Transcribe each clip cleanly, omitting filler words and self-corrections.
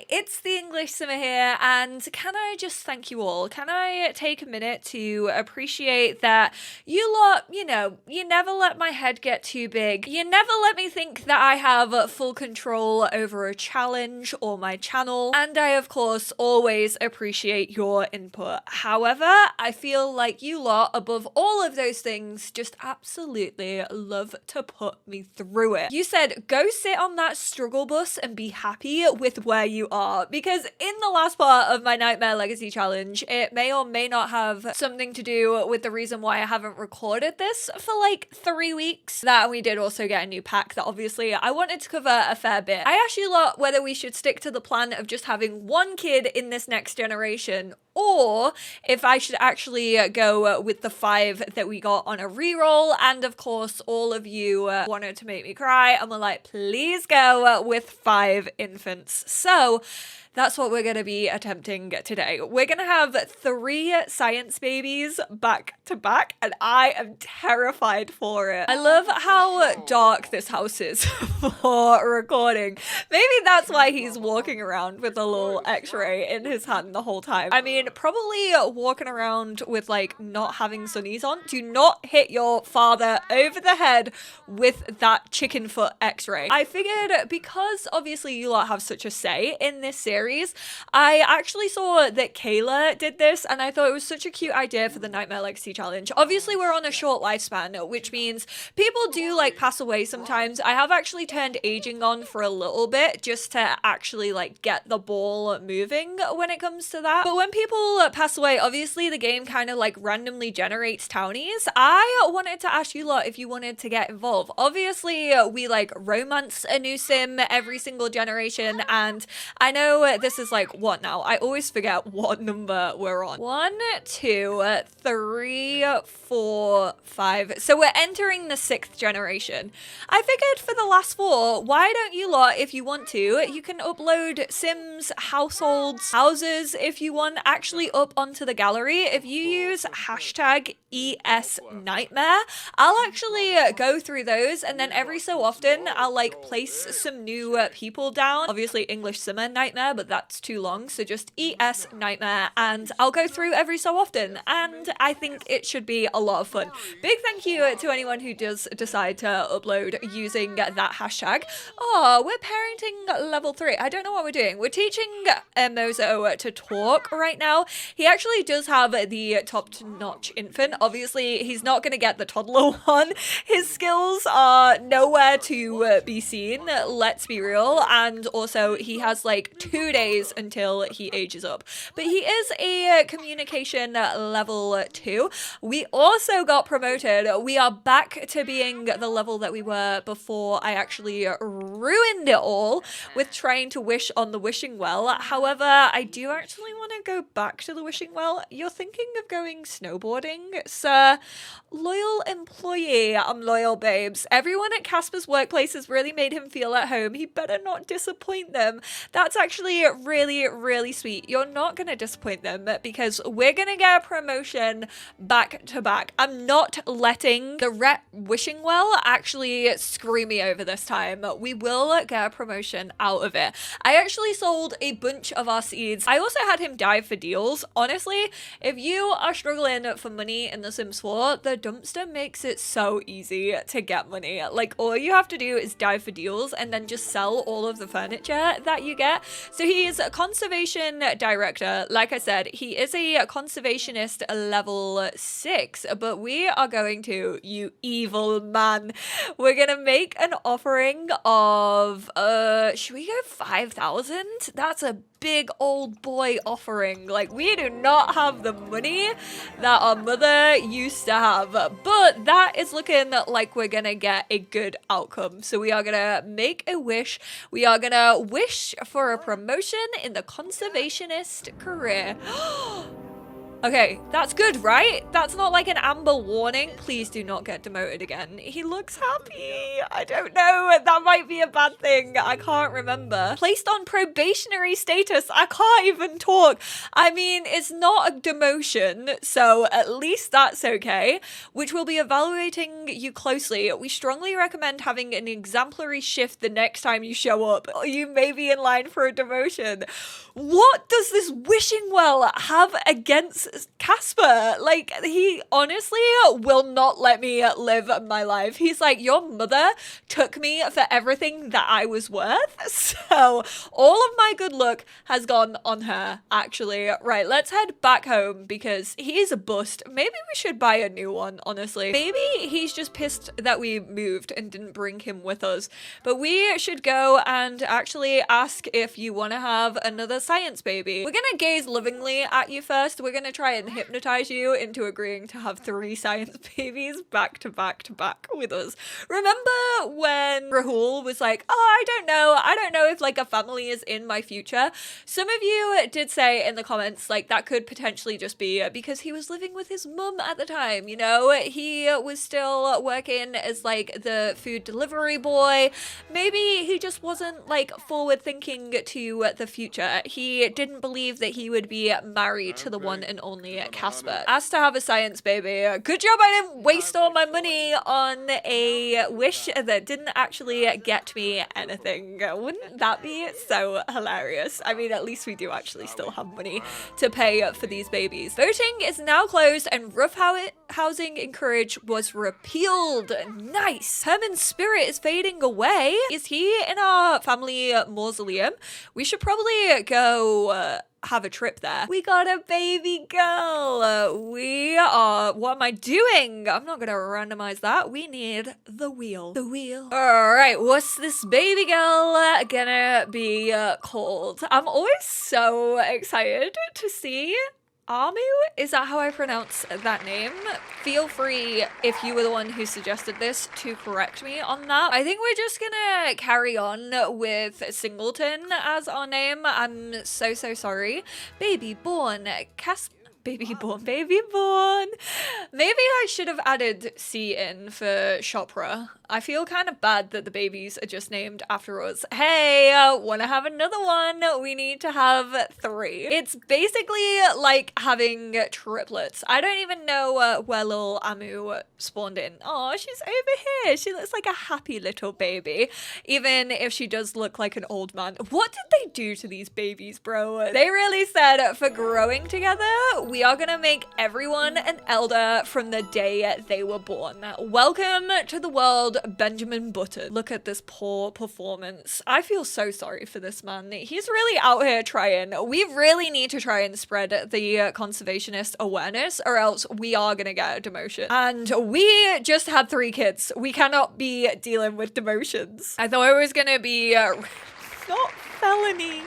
Hi, it's the English Simmer here, and can I just thank you all? Can I take a minute to appreciate that you lot, you never let my head get too big. You never let me think that I have full control over a challenge or my channel, and I, of course, always appreciate your input. However, I feel like you lot, above all of those things, just absolutely love to put me through it. You said, go sit on that struggle bus and be happy with where you are, because in the last part of my Nightmare Legacy challenge, it may or may not have something to do with the reason why I haven't recorded this for like 3 weeks. That, and we did also get a new pack that obviously I wanted to cover a fair bit. I asked you lot whether we should stick to the plan of just having one kid in this next generation, or if I should actually go with the 5 that we got on a reroll. And of course, all of you wanted to make me cry and were like, please go with 5 infants. So that's what we're going to be attempting today. We're going to have 3 science babies back to back, and I am terrified for it. I love how dark this house is for recording. Maybe that's why he's walking around with a little x-ray in his hand the whole time. I mean, probably walking around with like not having sunnies on. Do not hit your father over the head with that chicken foot x-ray. I figured because obviously you lot have such a say in this series, I actually saw that Kayla did this, and I thought it was such a cute idea for the Nightmare Legacy challenge. Obviously, we're on a short lifespan, which means people do like pass away sometimes. I have actually turned aging on for a little bit just to actually like get the ball moving when it comes to that. But when people pass away, obviously the game kind of like randomly generates townies. I wanted to ask you lot if you wanted to get involved. Obviously, we like romance a new sim every single generation, and I know this is like what now? I always forget what number we're on. 1, 2, 3, 4, 5. So we're entering the 6th generation. I figured for the last 4, why don't you lot, if you want to, you can upload sims, households, houses, if you want, actually up onto the gallery. If you use hashtag ESNightmare, I'll actually go through those, and then every so often I'll like place some new people down. Obviously EnglishSimmer Nightmare, but that's too long, so just ES Nightmare, and I'll go through every so often, and I think it should be a lot of fun. Big thank you to anyone who does decide to upload using that hashtag. Oh, we're parenting level 3. I don't know what we're doing. We're teaching Mozo to talk right now. He actually does have the top-notch infant. Obviously, he's not going to get the toddler one. His skills are nowhere to be seen, let's be real, and also he has like 2 days until he ages up. But he is a communication level 2. We also got promoted. We are back to being the level that we were before I actually ruined it all with trying to wish on the wishing well. However, I do actually want to go back to the wishing well. You're thinking of going snowboarding, sir? Loyal employee. I'm loyal, babes. Everyone at Casper's workplace has really made him feel at home. He better not disappoint them. That's actually really, really sweet. You're not going to disappoint them because we're going to get a promotion back to back. I'm not letting the rep wishing well actually screw me over this time. We will get a promotion out of it. I actually sold a bunch of our seeds. I also had him dive for deals. Honestly, if you are struggling for money in The Sims 4, the dumpster makes it so easy to get money. Like, all you have to do is dive for deals and then just sell all of the furniture that you get. So he is a conservation director. Like I said, he is a conservationist level 6, but we are going to, you evil man, we're gonna make an offering of, should we go 5,000? That's a big old boy offering. Like, we do not have the money that our mother used to have, but that is looking like we're gonna get a good outcome. So we are gonna make a wish. We are gonna wish for a promotion in the conservationist career. Okay, that's good, right? That's not like an amber warning. Please do not get demoted again. He looks happy. I don't know. That might be a bad thing. I can't remember. Placed on probationary status. I can't even talk. I mean, it's not a demotion, so at least that's okay. Which will be evaluating you closely. We strongly recommend having an exemplary shift the next time you show up. You may be in line for a demotion. What does this wishing well have against Casper? Like, he honestly will not let me live my life. He's like, your mother took me for everything that I was worth. So all of my good luck has gone on her, actually. Right, let's head back home because he's a bust. Maybe we should buy a new one, honestly. Maybe he's just pissed that we moved and didn't bring him with us. But we should go and actually ask if you want to have another science baby. We're gonna gaze lovingly at you first. We're gonna try and hypnotize you into agreeing to have 3 science babies back to back to back with us. Remember when Rahul was like, oh, I don't know if like a family is in my future? Some of you did say in the comments like that could potentially just be because he was living with his mum at the time, you know? He was still working as like the food delivery boy. Maybe he just wasn't like forward thinking to the future. He didn't believe that he would be married to the one and only Casper. Asked to have a science baby. Good job I didn't waste all my money on a wish that didn't actually get me anything. Wouldn't that be so hilarious? I mean, at least we do actually still have money to pay for these babies. Voting is now closed and rough housing encourage was repealed. Nice. Herman's spirit is fading away. Is he in our family mausoleum? We should probably go have a trip there. We got a baby girl. We are, what am I doing? I'm not gonna randomize that. We need the wheel. The wheel. All right, what's this baby girl gonna be called? I'm always so excited to see Amu? Is that how I pronounce that name? Feel free, if you were the one who suggested this, to correct me on that. I think we're just gonna carry on with Singleton as our name. I'm so sorry. Baby born. Baby born. Maybe I should have added C in for Chopra. I feel kind of bad that the babies are just named after us. Hey, wanna have another one? We need to have 3. It's basically like having triplets. I don't even know where little Amu spawned in. Oh, she's over here. She looks like a happy little baby, even if she does look like an old man. What did they do to these babies, bro? They really said for growing together, we are gonna make everyone an elder from the day they were born. Welcome to the world, Benjamin Button. Look at this poor performance. I feel so sorry for this man. He's really out here trying. We really need to try and spread the conservationist awareness or else we are gonna get a demotion. And we just had 3 kids. We cannot be dealing with demotions. I thought it was gonna be not felony.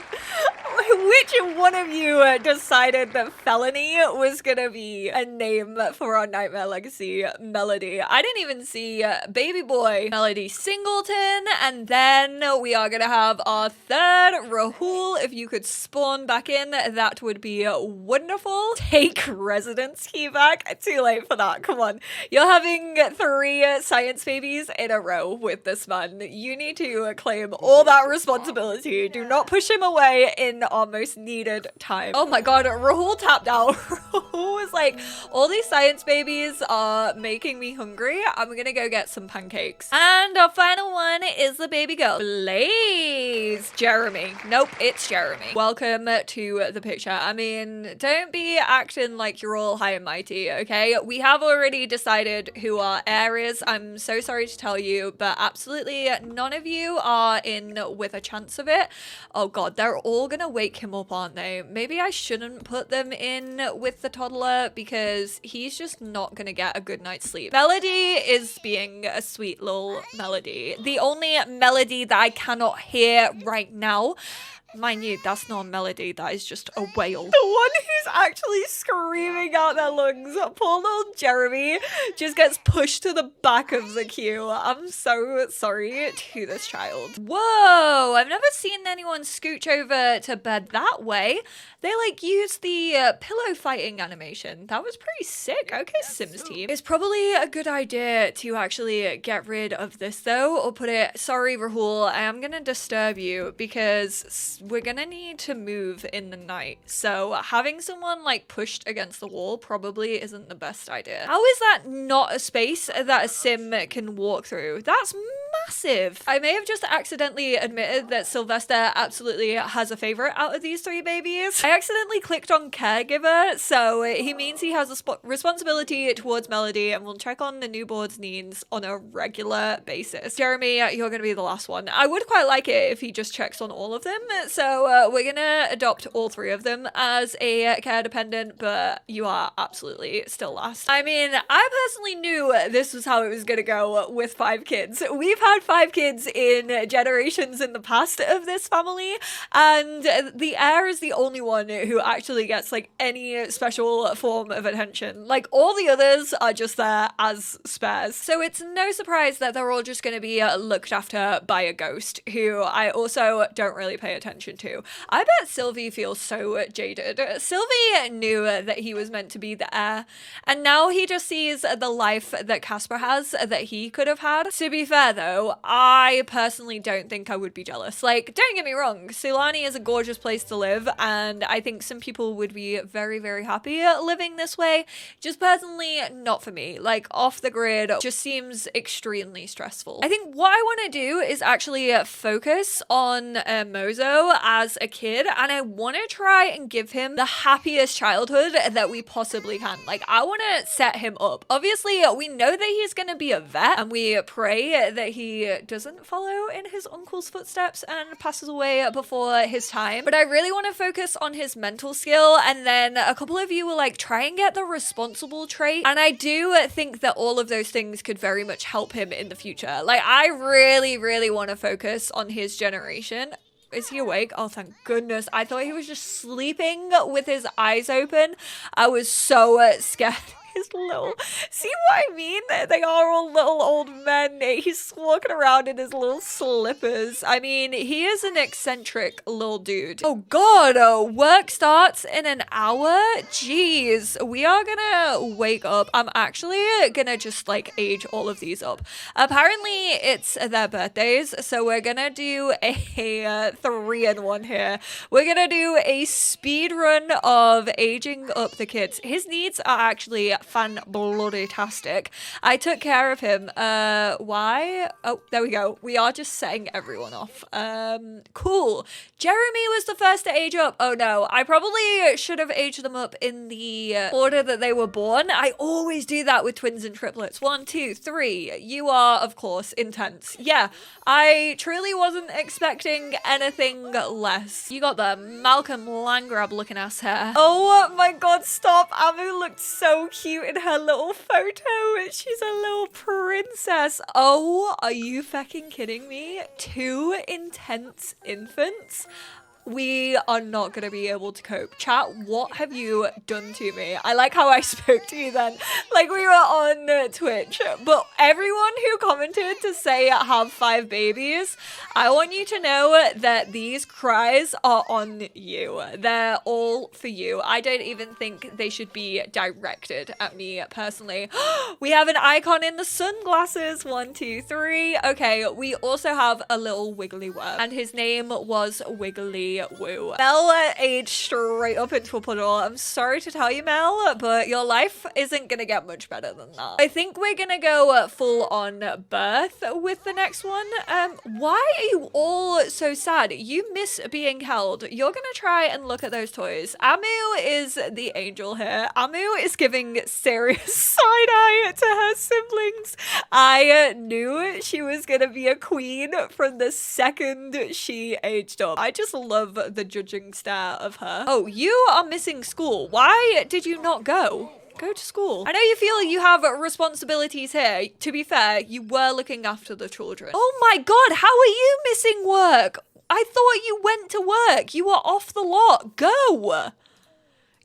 Which one of you decided that felony was gonna be a name for our Nightmare Legacy melody? I didn't even see baby boy melody Singleton, and then we are gonna have our 3rd Rahul. If you could spawn back in, that would be wonderful. Take residence key back. Too late for that. Come on, you're having 3 science babies in a row with this man. You need to claim all that responsibility. Do not push him away in our most needed time. Oh my god, Rahul tapped out. Rahul was like, all these science babies are making me hungry. I'm gonna go get some pancakes. And our final one is the baby girl. Blaze. Jeremy. Nope, it's Jeremy. Welcome to the picture. I mean, don't be acting like you're all high and mighty, okay? We have already decided who our heir is. I'm so sorry to tell you, but absolutely none of you are in with a chance of it. Oh god, they're all gonna wake him up, aren't they? Maybe I shouldn't put them in with the toddler because he's just not gonna get a good night's sleep. Melody is being a sweet little melody. The only melody that I cannot hear right now. Mind you, that's not a melody, that is just a wail. The one who's actually screaming out their lungs, poor little Jeremy, just gets pushed to the back of the queue. I'm so sorry to this child. Whoa, I've never seen anyone scooch over to bed that way. They like use the pillow fighting animation. That was pretty sick. Okay, Sims team. It's probably a good idea to actually get rid of this though, or put it, sorry Rahul, I am gonna disturb you because we're gonna need to move in the night. So having someone like pushed against the wall probably isn't the best idea. How is that not a space that a sim can walk through? That's massive. I may have just accidentally admitted that Sylvester absolutely has a favorite out of these three babies. I accidentally clicked on caregiver, so he means he has a responsibility towards Melody and will check on the newborn's needs on a regular basis. Jeremy, you're gonna be the last one. I would quite like it if he just checks on all of them, so we're gonna adopt all three of them as a care dependent, but you are absolutely still last. I mean, I personally knew this was how it was gonna go with 5 kids. We've had 5 kids in generations in the past of this family, and the heir is the only one who actually gets like any special form of attention. Like all the others are just there as spares. So it's no surprise that they're all just going to be looked after by a ghost who I also don't really pay attention to. I bet Sylvie feels so jaded. Sylvie knew that he was meant to be the heir, and now he just sees the life that Casper has that he could have had. To be fair though, I personally don't think I would be jealous. Like, don't get me wrong, Sulani is a gorgeous place to live, and I think some people would be very, very happy living this way. Just personally, not for me. Like, off the grid just seems extremely stressful. I think what I want to do is actually focus on Mozo as a kid, and I want to try and give him the happiest childhood that we possibly can. Like, I want to set him up. Obviously, we know that he's going to be a vet, and we pray that he doesn't follow in his uncle's footsteps and passes away before his time. But I really want to focus on his mental skill, and then a couple of you were like, try and get the responsible trait, and I do think that all of those things could very much help him in the future. Like, I really, really want to focus on his generation. Is he awake? Oh, thank goodness. I thought he was just sleeping with his eyes open. I was so scared. His little, see what I mean? They are all little old men. He's walking around in his little slippers. I mean, he is an eccentric little dude. Oh god, work starts in an hour? Jeez, we are gonna wake up. I'm actually gonna just like age all of these up. Apparently it's their birthdays, so we're gonna do a 3-in-1 here. We're gonna do a speed run of aging up the kids. His needs are actually fan-bloody-tastic. I took care of him. Why? Oh, there we go. We are just setting everyone off. Cool. Jeremy was the first to age up. Oh no, I probably should have aged them up in the order that they were born. I always do that with twins and triplets. 1, 2, 3. You are, of course, intense. Yeah, I truly wasn't expecting anything less. You got the Malcolm Landgrab looking ass hair. Oh my god, stop. Amu looked so cute in her little photo. She's a little princess. Oh, are you fucking kidding me? 2 intense infants? We are not going to be able to cope. Chat, what have you done to me? I like how I spoke to you then, like we were on Twitch. But everyone who commented to say have 5 babies, I want you to know that these cries are on you. They're all for you. I don't even think they should be directed at me personally. We have an icon in the sunglasses. 1, 2, 3. Okay, we also have a little wiggly worm, and his name was Wiggly Woo. Mel aged straight up into a puddle. I'm sorry to tell you, Mel, but your life isn't gonna get much better than that. I think we're gonna go full on birth with the next one. Why are you all so sad? You miss being held. You're gonna try and look at those toys. Amu is the angel here. Amu is giving serious side eye to her siblings. I knew she was gonna be a queen from the second she aged up. I just love the judging stare of her. Oh, you are missing school. Why did you not go? Go to school. I know you feel you have responsibilities here. To be fair, you were looking after the children. Oh my god, how are you missing work? I thought you went to work. You were off the lot. Go.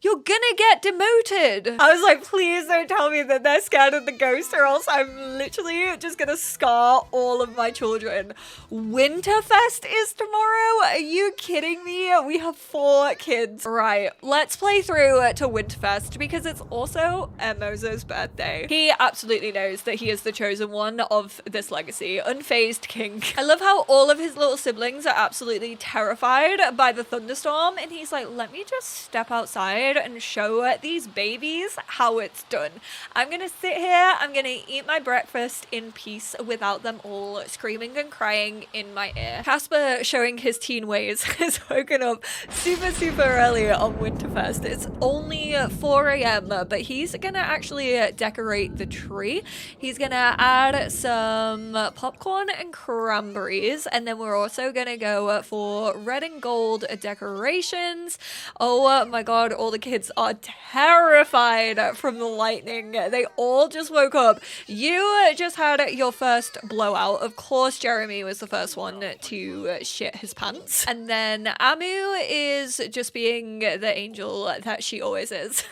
You're gonna get demoted. I was like, please don't tell me that they're scared of the ghost or else I'm literally just gonna scar all of my children. Winterfest is tomorrow? Are you kidding me? We have 4 kids. Right, let's play through to Winterfest because it's also Mozo's birthday. He absolutely knows that he is the chosen one of this legacy. Unfazed king. I love how all of his little siblings are absolutely terrified by the thunderstorm and he's like, let me just step outside and show these babies how it's done. I'm gonna sit here, I'm gonna eat my breakfast in peace without them all screaming and crying in my ear. Casper, showing his teen ways, has woken up super early on Winterfest. It's only 4 a.m. but he's gonna actually decorate the tree. He's gonna add some popcorn and cranberries, and then we're also gonna go for red and gold decorations. Oh my god, all the kids are terrified from the lightning. They all just woke up. You just had your first blowout. Of course, Jeremy was the first one to shit his pants. And then Amu is just being the angel that she always is.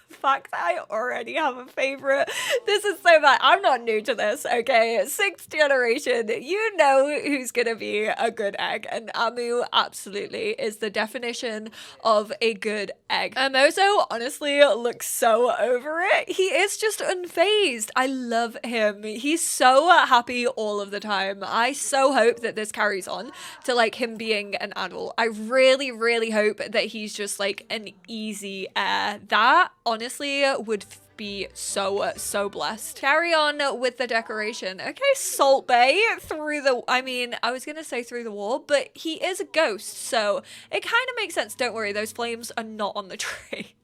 Fact that I already have a favorite. This is so bad. I'm not new to this, okay? 6th generation, you know who's gonna be a good egg, and Amu absolutely is the definition of a good egg. Mozo honestly looks so over it. He is just unfazed. I love him. He's so happy all of the time. I so hope that this carries on to like him being an adult. I really hope that he's just like an easy heir. That honestly would be so blessed. Carry on with the decoration. Okay, Salt Bay through the, I was gonna say through the wall, but he is a ghost, so it kind of makes sense. Don't worry, those flames are not on the tree.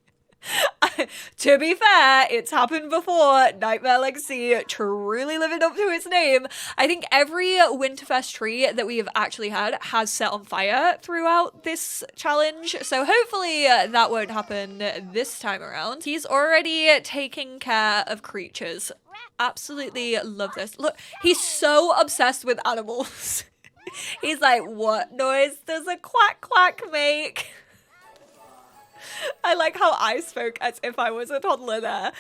To be fair, it's happened before. Nightmare Legacy truly living up to its name. I think every Winterfest tree that we have actually had has set on fire throughout this challenge, so hopefully that won't happen this time around. He's already taking care of creatures. Absolutely love this. Look, he's so obsessed with animals. He's like, what noise does a quack quack make? I like how I spoke as if I was a toddler there.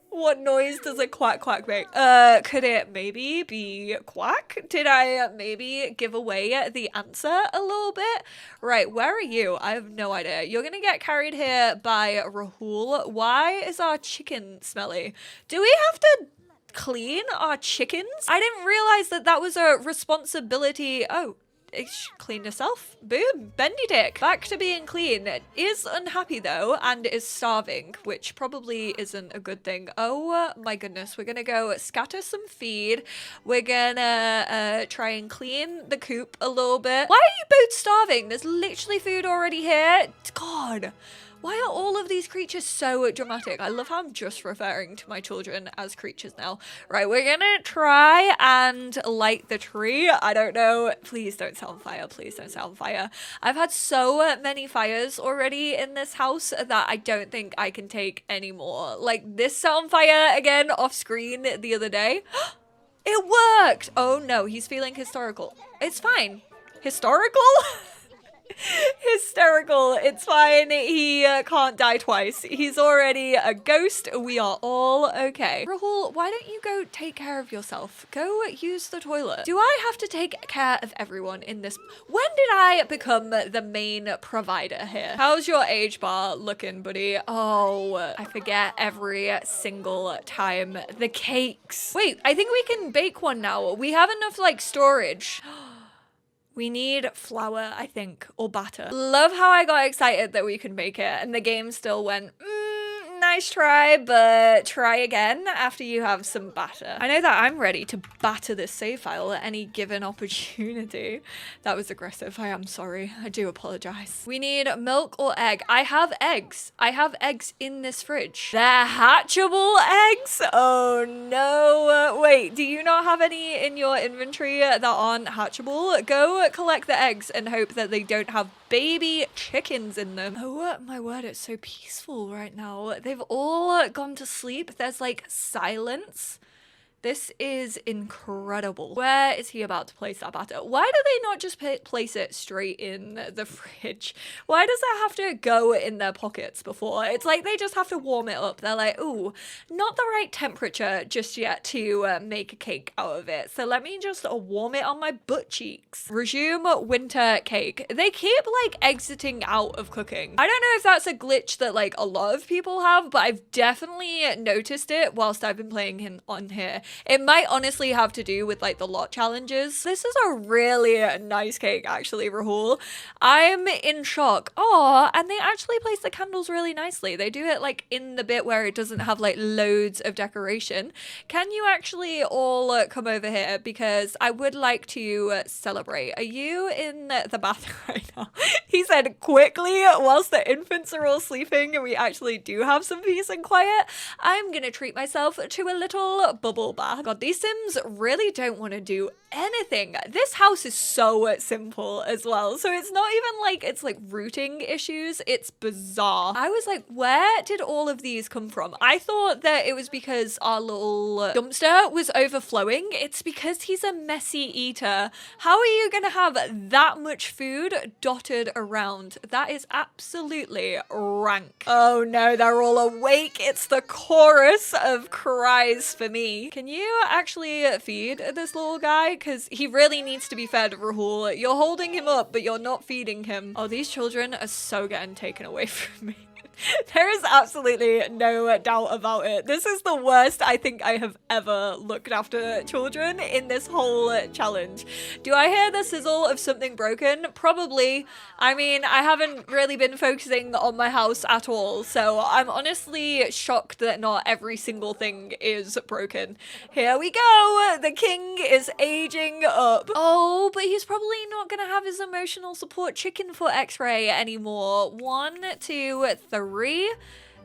What noise does a quack quack make? Could it maybe be quack? Did I maybe give away the answer a little bit? Right, where are you? I have no idea. You're gonna get carried here by Rahul. Why is our chicken smelly? Do we have to clean our chickens? I didn't realize that that was a responsibility. Oh. Clean yourself. Boom. Bendy dick. Back to being clean. Is unhappy though and is starving, which probably isn't a good thing. Oh my goodness. We're gonna go scatter some feed. We're gonna try and clean the coop a little bit. Why are you both starving? There's literally food already here. God. Why are all of these creatures so dramatic? I love how I'm just referring to my children as creatures now. Right, we're gonna try and light the tree. I don't know. Please don't set on fire. Please don't set on fire. I've had so many fires already in this house that I don't think I can take any more. Like this set on fire again off screen the other day. It worked! Oh no, he's feeling historical. It's fine. Historical? Hysterical. It's fine. He can't die twice. He's already a ghost. We are all okay. Rahul, why don't you go take care of yourself? Go use the toilet. Do I have to take care of everyone in this? When did I become the main provider here? How's your age bar looking, buddy? Oh, I forget every single time. The cakes. Wait, I think we can bake one now. We have enough like storage. We need flour, I think, or batter. Love how I got excited that we could make it and the game still went, nice try, but try again after you have some batter. I know that I'm ready to batter this save file at any given opportunity. That was aggressive. I am sorry. I do apologize. We need milk or egg. I have eggs. I have eggs in this fridge. They're hatchable eggs? Oh no. Wait, do you not have any in your inventory that aren't hatchable? Go collect the eggs and hope that they don't have baby chickens in them. Oh my word, it's so peaceful right now. They've all gone to sleep. There's like silence. This is incredible. Where is he about to place that batter? Why do they not just place it straight in the fridge? Why does it have to go in their pockets before? It's like they just have to warm it up. They're like, ooh, not the right temperature just yet to make a cake out of it. So let me just warm it on my butt cheeks. Resume winter cake. They keep like exiting out of cooking. I don't know if that's a glitch that like a lot of people have, but I've definitely noticed it whilst I've been playing him on here. It might honestly have to do with like the lot challenges. This is a really nice cake actually, Rahul. I'm in shock. Oh, and they actually place the candles really nicely. They do it like in the bit where it doesn't have like loads of decoration. Can you actually all come over here? Because I would like to celebrate. Are you in the bathroom right now? He said quickly whilst the infants are all sleeping and we actually do have some peace and quiet. I'm gonna treat myself to a little bubble bath. God, these Sims really don't want to do anything. This house is so simple as well. So it's not even like it's like rooting issues. It's bizarre. I was like, where did all of these come from? I thought that it was because our little dumpster was overflowing. It's because he's a messy eater. How are you gonna have that much food dotted around? That is absolutely rank. Oh no, they're all awake. It's the chorus of cries for me. Can you actually feed this little guy? Because he really needs to be fed, Rahul. You're holding him up, but you're not feeding him. Oh, these children are so getting taken away from me. There is absolutely no doubt about it. This is the worst I think I have ever looked after children in this whole challenge. Do I hear the sizzle of something broken? Probably. I mean, I haven't really been focusing on my house at all, so I'm honestly shocked that not every single thing is broken. Here we go. The king is aging up. Oh, but he's probably not gonna have his emotional support chicken foot x-ray anymore. 1, 2, 3.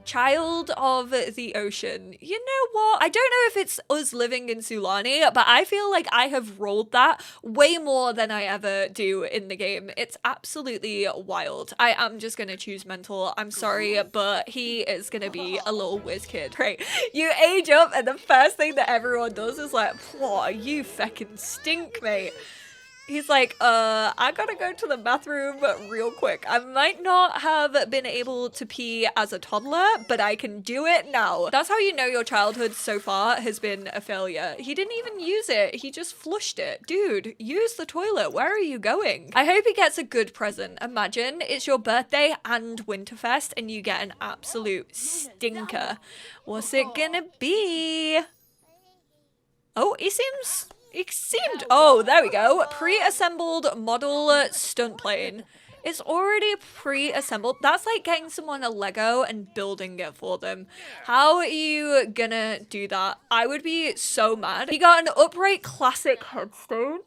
Child of the ocean. You know what? I don't know if it's us living in Sulani, but I feel like I have rolled that way more than I ever do in the game. It's absolutely wild. I am just gonna choose mental. I'm sorry, but he is gonna be a little whiz kid. Right? You age up and the first thing that everyone does is like, "Whoa, you feckin' stink, mate." He's like, I gotta go to the bathroom real quick. I might not have been able to pee as a toddler, but I can do it now. That's how you know your childhood so far has been a failure. He didn't even use it. He just flushed it. Dude, use the toilet. Where are you going? I hope he gets a good present. Imagine it's your birthday and Winterfest and you get an absolute stinker. What's it gonna be? Oh, he seemed, oh, there we go. Pre-assembled model stunt plane. It's already pre-assembled. That's like getting someone a Lego and building it for them. How are you gonna do that? I would be so mad. He got an upright classic headstone.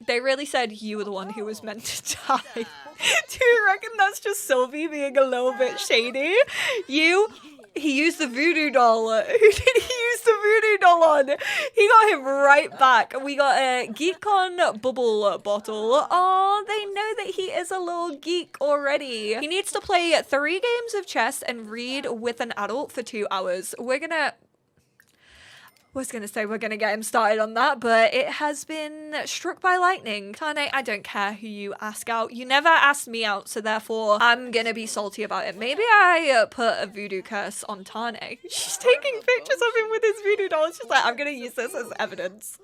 They really said you were the one who was meant to die. Do you reckon that's just Sylvie being a little bit shady? He used the voodoo doll. Who did he use the voodoo doll on? He got him right back. We got a GeekCon bubble bottle. Oh, they know that he is a little geek already. He needs to play 3 games of chess and read with an adult for 2 hours. Was gonna say we're gonna get him started on that, but it has been struck by lightning. Tane, I don't care who you ask out. You never asked me out, so therefore I'm gonna be salty about it. Maybe I put a voodoo curse on Tane. She's taking pictures of him with his voodoo doll. She's like, I'm gonna use this as evidence.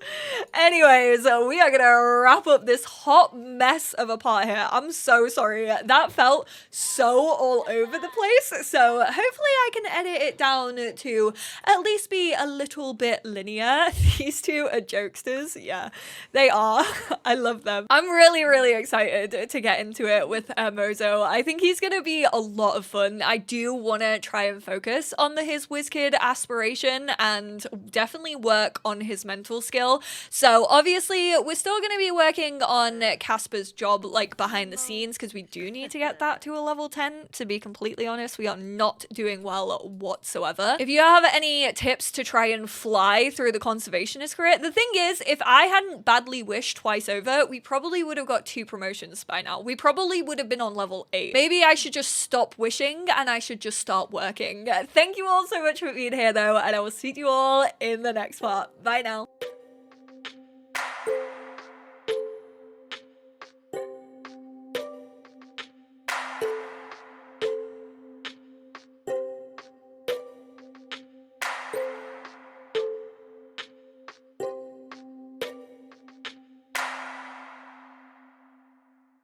Anyways, we are gonna wrap up this hot mess of a part here. I'm so sorry. That felt so all over the place. So hopefully I can edit it down to at least be a little bit linear. These two are jokesters. Yeah, they are. I love them. I'm really excited to get into it with Mozo. I think he's gonna be a lot of fun. I do want to try and focus on his WizKid aspiration and definitely work on his mental skill. So obviously we're still going to be working on Casper's job like behind the scenes because we do need to get that to a level 10. To be completely honest, we are not doing well whatsoever. If you have any tips to try and fly fly through the conservationist career. The thing is, if I hadn't badly wished twice over, we probably would have got 2 promotions by now. We probably would have been on level 8. Maybe I should just stop wishing and I should just start working. Thank you all so much for being here though, and I will see you all in the next part. Bye now.